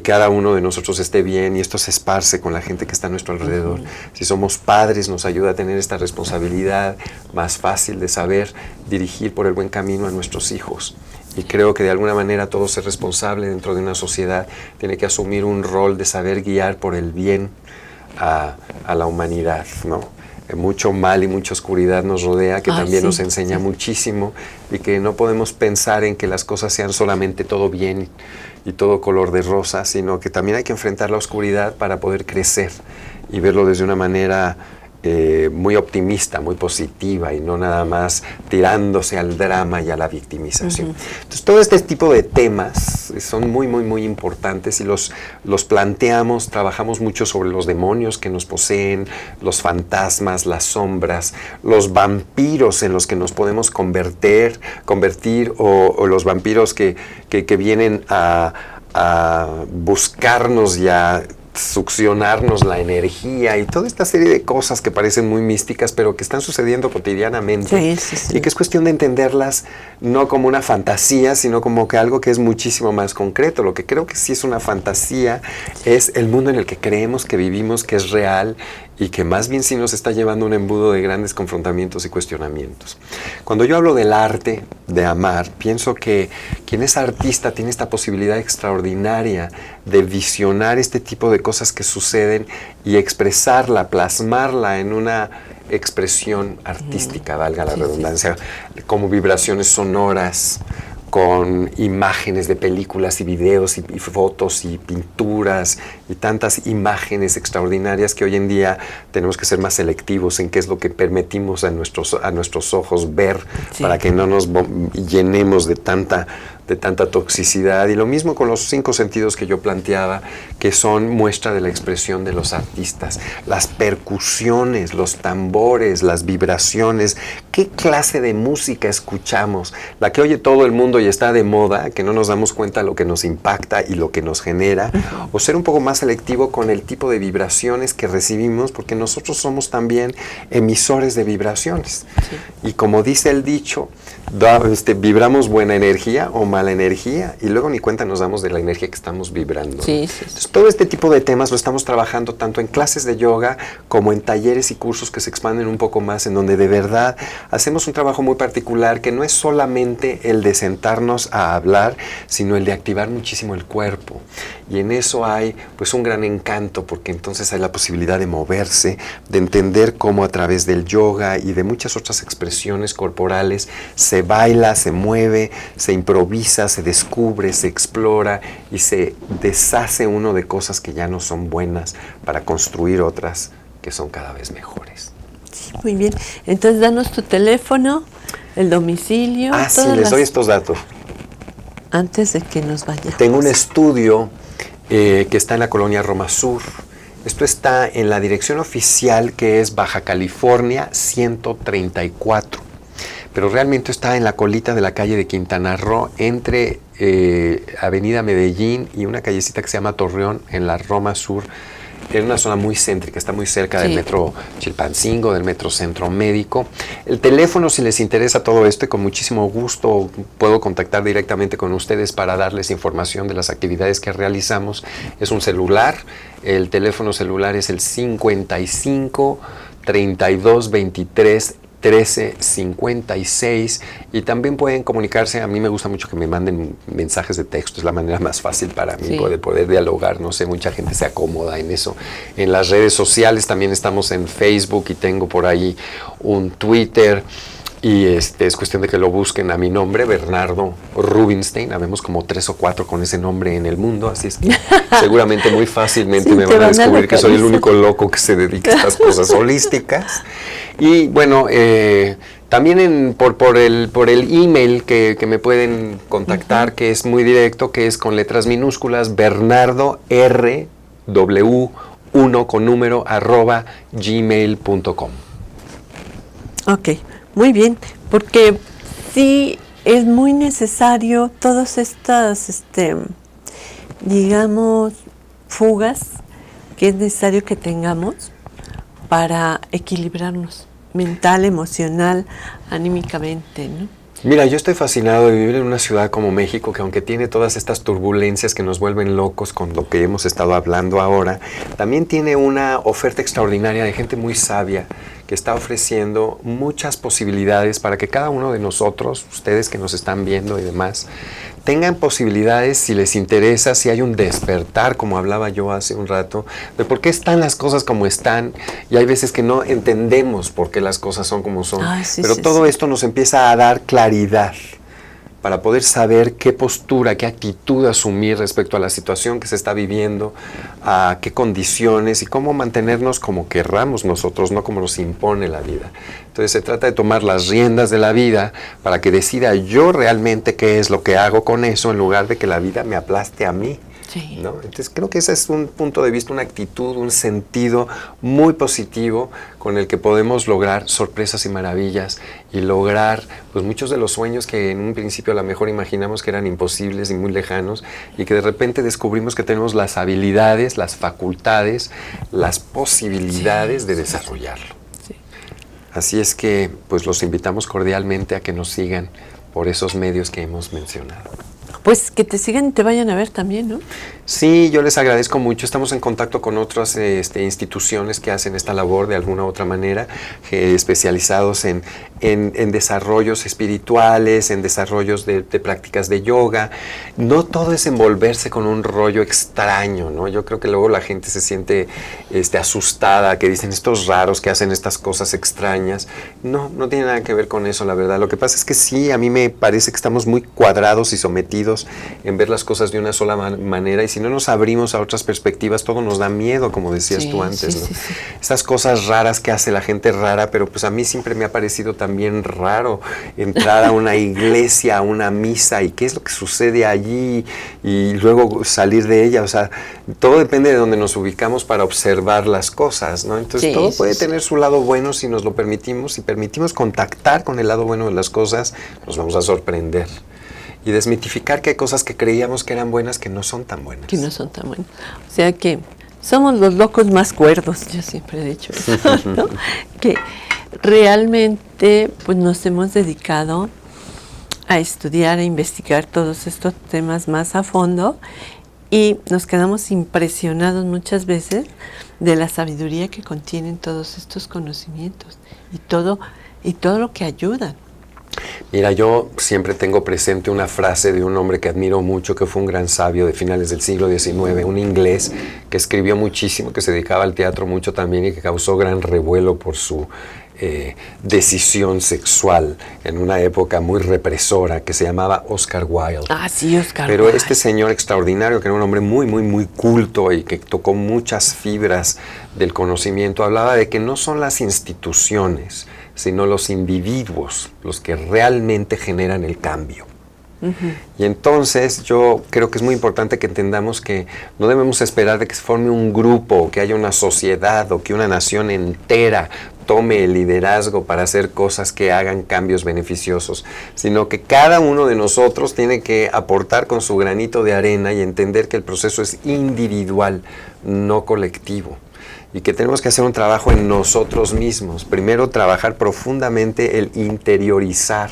C: cada uno de nosotros esté bien, y esto se esparce con la gente que está a nuestro alrededor. Si somos padres, nos ayuda a tener esta responsabilidad más fácil de saber dirigir por el buen camino a nuestros hijos. Y creo que de alguna manera todo ser responsable dentro de una sociedad tiene que asumir un rol de saber guiar por el bien a la humanidad, ¿no? Mucho mal y mucha oscuridad nos rodea, que también nos enseña muchísimo, y que no podemos pensar en que las cosas sean solamente todo bien y todo color de rosa, sino que también hay que enfrentar la oscuridad para poder crecer y verlo desde una manera muy optimista, muy positiva, y no nada más tirándose al drama y a la victimización. Entonces, todo este tipo de temas son muy, muy, muy importantes, y los planteamos, trabajamos mucho sobre los demonios que nos poseen, los fantasmas, las sombras, los vampiros en los que nos podemos convertir, o los vampiros que vienen a buscarnos y a succionarnos la energía, y toda esta serie de cosas que parecen muy místicas, pero que están sucediendo cotidianamente, y que es cuestión de entenderlas no como una fantasía, sino como que algo que es muchísimo más concreto. Lo que creo que sí es una fantasía es el mundo en el que creemos que vivimos, que es real, y que más bien sí nos está llevando a un embudo de grandes confrontamientos y cuestionamientos. Cuando yo hablo del arte de amar, pienso que quien es artista tiene esta posibilidad extraordinaria de visionar este tipo de cosas que suceden y expresarla, plasmarla en una expresión artística, valga la redundancia, como vibraciones sonoras, con imágenes de películas y videos y fotos y pinturas y tantas imágenes extraordinarias que hoy en día tenemos que ser más selectivos en qué es lo que permitimos a nuestros ojos ver, para que no nos llenemos de tanta toxicidad. Y lo mismo con los 5 sentidos que yo planteaba, que son muestra de la expresión de los artistas. Las percusiones, los tambores, las vibraciones. ¿Qué clase de música escuchamos? La que oye todo el mundo y está de moda, que no nos damos cuenta de lo que nos impacta y lo que nos genera. O ser un poco más selectivo con el tipo de vibraciones que recibimos, porque nosotros somos también emisores de vibraciones. Y como dice el dicho, vibramos buena energía o mala energía, y luego ni cuenta nos damos de la energía que estamos vibrando. Entonces, todo este tipo de temas lo estamos trabajando tanto en clases de yoga como en talleres y cursos que se expanden un poco más, en donde de verdad hacemos un trabajo muy particular, que no es solamente el de sentarnos a hablar, sino el de activar muchísimo el cuerpo. Y en eso hay pues un gran encanto, porque entonces hay la posibilidad de moverse, de entender cómo a través del yoga y de muchas otras expresiones corporales se baila, se mueve, se improvisa, se descubre, se explora y se deshace uno de cosas que ya no son buenas para construir otras que son cada vez mejores.
B: Sí, muy bien. Entonces, danos tu teléfono, el domicilio.
C: Sí, les doy estos datos.
B: Antes de que nos vayamos.
C: Tengo un estudio que está en la colonia Roma Sur. Esto está en la dirección oficial, que es Baja California 134. Pero realmente está en la colita de la calle de Quintana Roo, entre Avenida Medellín y una callecita que se llama Torreón, en la Roma Sur, en una zona muy céntrica, está muy cerca del metro Chilpancingo, del metro Centro Médico. El teléfono, si les interesa todo esto, y con muchísimo gusto puedo contactar directamente con ustedes para darles información de las actividades que realizamos, es un celular. El teléfono celular es el 55 32 23 1356, y también pueden comunicarse. A mí me gusta mucho que me manden mensajes de texto, es la manera más fácil para mí poder dialogar. No sé, mucha gente se acomoda en eso. En las redes sociales también estamos en Facebook, y tengo por ahí un Twitter, y es cuestión de que lo busquen a mi nombre, Bernardo Rubinstein. Habemos como 3 o 4 con ese nombre en el mundo, así es que seguramente muy fácilmente me van a descubrir que soy el único loco que se dedica a estas cosas holísticas. Y bueno, también por el email que me pueden contactar, que es muy directo, que es con letras minúsculas, bernardorw1 con número @gmail.com.
B: Ok, muy bien, porque sí es muy necesario todas estas, digamos, fugas que es necesario que tengamos para equilibrarnos mental, emocional, anímicamente, ¿no?
C: Mira, yo estoy fascinado de vivir en una ciudad como México, que aunque tiene todas estas turbulencias que nos vuelven locos con lo que hemos estado hablando ahora, también tiene una oferta extraordinaria de gente muy sabia que está ofreciendo muchas posibilidades para que cada uno de nosotros, ustedes que nos están viendo y demás, tengan posibilidades, si les interesa, si hay un despertar, como hablaba yo hace un rato, de por qué están las cosas como están, y hay veces que no entendemos por qué las cosas son como son, pero todo esto nos empieza a dar claridad para poder saber qué postura, qué actitud asumir respecto a la situación que se está viviendo, a qué condiciones y cómo mantenernos como querramos nosotros, no como nos impone la vida. Entonces se trata de tomar las riendas de la vida para que decida yo realmente qué es lo que hago con eso, en lugar de que la vida me aplaste a mí. Sí. ¿No? Entonces creo que ese es un punto de vista, una actitud, un sentido muy positivo con el que podemos lograr sorpresas y maravillas y lograr pues muchos de los sueños que en un principio a lo mejor imaginamos que eran imposibles y muy lejanos, y que de repente descubrimos que tenemos las habilidades, las facultades, las posibilidades de desarrollarlo. Sí. Así es que pues los invitamos cordialmente a que nos sigan por esos medios que hemos mencionado.
B: Pues que te sigan y te vayan a ver también, ¿no?
C: Sí, yo les agradezco mucho. Estamos en contacto con otras instituciones que hacen esta labor de alguna u otra manera, especializados en desarrollos espirituales, en desarrollos de prácticas de yoga. No todo es envolverse con un rollo extraño, ¿no? Yo creo que luego la gente se siente asustada, que dicen estos raros que hacen estas cosas extrañas. No tiene nada que ver con eso, la verdad. Lo que pasa es que sí, a mí me parece que estamos muy cuadrados y sometidos en ver las cosas de una sola manera, y si no nos abrimos a otras perspectivas, todo nos da miedo, como decías tú antes, ¿no? Sí. Estas cosas raras que hace la gente rara, pero pues a mí siempre me ha parecido también raro entrar a una iglesia, a una misa, y qué es lo que sucede allí, y luego salir de ella. O sea, todo depende de donde nos ubicamos para observar las cosas, ¿no? Entonces todo puede tener su lado bueno si nos lo permitimos. Si permitimos contactar con el lado bueno de las cosas, nos vamos a sorprender. Y desmitificar que hay cosas que creíamos que eran buenas que no son tan buenas.
B: Que no son tan buenas. O sea que somos los locos más cuerdos, yo siempre he dicho eso, ¿no? Que realmente pues nos hemos dedicado a estudiar, a investigar todos estos temas más a fondo, y nos quedamos impresionados muchas veces de la sabiduría que contienen todos estos conocimientos y todo lo que ayudan.
C: Mira, yo siempre tengo presente una frase de un hombre que admiro mucho, que fue un gran sabio de finales del siglo XIX, un inglés que escribió muchísimo, que se dedicaba al teatro mucho también y que causó gran revuelo por su decisión sexual en una época muy represora, que se llamaba Oscar Wilde.
B: Ah, sí, Oscar
C: Pero
B: Wilde.
C: este señor extraordinario, que era un hombre muy, muy, muy culto y que tocó muchas fibras del conocimiento, hablaba de que no son las instituciones, sino los individuos los que realmente generan el cambio. Y entonces yo creo que es muy importante que entendamos que no debemos esperar de que se forme un grupo, que haya una sociedad o que una nación entera tome el liderazgo para hacer cosas que hagan cambios beneficiosos, sino que cada uno de nosotros tiene que aportar con su granito de arena y entender que el proceso es individual, no colectivo. Y que tenemos que hacer un trabajo en nosotros mismos. Primero, trabajar profundamente el interiorizar,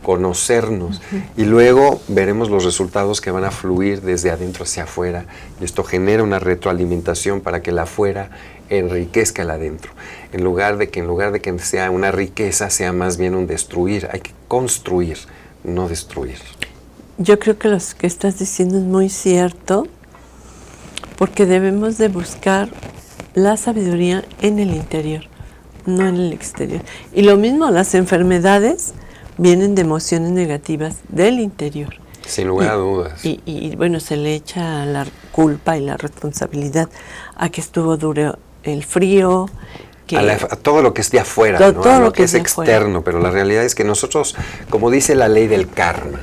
C: conocernos, y luego veremos los resultados que van a fluir desde adentro hacia afuera, y esto genera una retroalimentación para que el afuera enriquezca el adentro, en lugar de que sea una riqueza, sea más bien un destruir. Hay que construir, no destruir.
B: Yo creo que lo que estás diciendo es muy cierto, porque debemos de buscar la sabiduría en el interior, no en el exterior. Y lo mismo, las enfermedades vienen de emociones negativas del interior.
C: Sin lugar a dudas.
B: Y bueno, se le echa la culpa y la responsabilidad a que estuvo duro el frío,
C: a todo lo que es de afuera, ¿no?
B: Todo
C: a
B: lo que
C: es externo,
B: afuera.
C: Pero la realidad es que nosotros, como dice la ley del karma,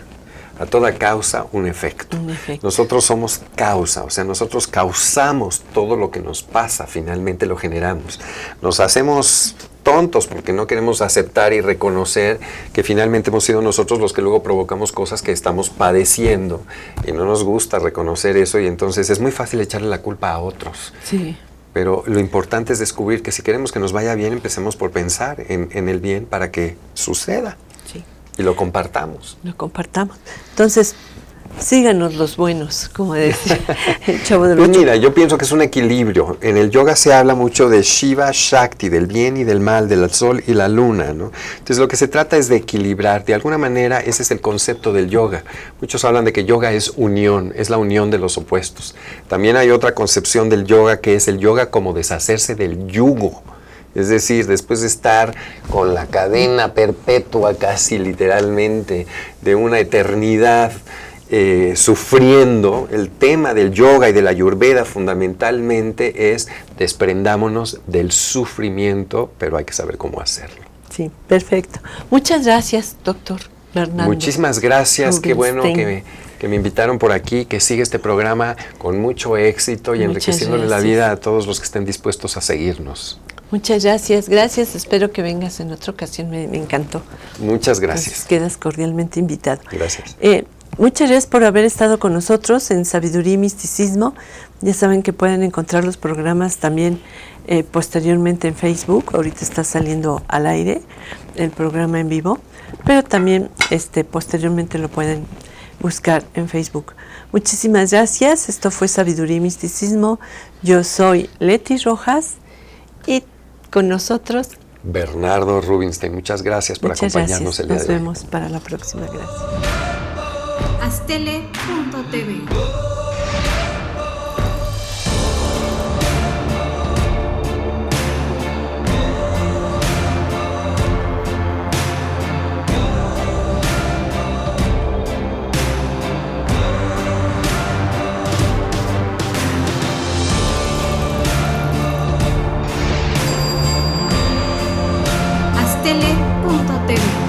C: a toda causa un efecto. Nosotros somos causa, o sea, nosotros causamos todo lo que nos pasa, finalmente lo generamos. Nos hacemos tontos porque no queremos aceptar y reconocer que finalmente hemos sido nosotros los que luego provocamos cosas que estamos padeciendo, y no nos gusta reconocer eso, y entonces es muy fácil echarle la culpa a otros.
B: Sí.
C: Pero lo importante es descubrir que si queremos que nos vaya bien, empecemos por pensar en el bien para que suceda.
B: Sí.
C: Y lo compartamos.
B: Lo compartamos. Entonces, síganos los buenos, como decía el Chavo del Ocho.
C: Pues mira, yo pienso que es un equilibrio. En el yoga se habla mucho de Shiva Shakti, del bien y del mal, del sol y la luna, ¿no? Entonces lo que se trata es de equilibrar. De alguna manera ese es el concepto del yoga. Muchos hablan de que yoga es unión, es la unión de los opuestos. También hay otra concepción del yoga, que es el yoga como deshacerse del yugo. Es decir, después de estar con la cadena perpetua, casi literalmente, de una eternidad sufriendo, el tema del yoga y de la ayurveda fundamentalmente es desprendámonos del sufrimiento, pero hay que saber cómo hacerlo.
B: Sí, perfecto. Muchas gracias, doctor Bernardo.
C: Muchísimas gracias, qué bueno que me invitaron por aquí, que siga este programa con mucho éxito y enriqueciéndole la vida a todos los que estén dispuestos a seguirnos.
B: Muchas gracias, espero que vengas en otra ocasión, me encantó.
C: Muchas gracias.
B: Entonces, quedas cordialmente invitado.
C: Gracias.
B: Muchas gracias por haber estado con nosotros en Sabiduría y Misticismo. Ya saben que pueden encontrar los programas también posteriormente en Facebook. Ahorita está saliendo al aire el programa en vivo, pero también posteriormente lo pueden buscar en Facebook. Muchísimas gracias. Esto fue Sabiduría y Misticismo. Yo soy Leti Rojas y con nosotros
C: Bernardo Rubinstein. Muchas gracias por acompañarnos el día de hoy.
B: Nos vemos para la próxima. Gracias.
G: Astele.tv Astele.tv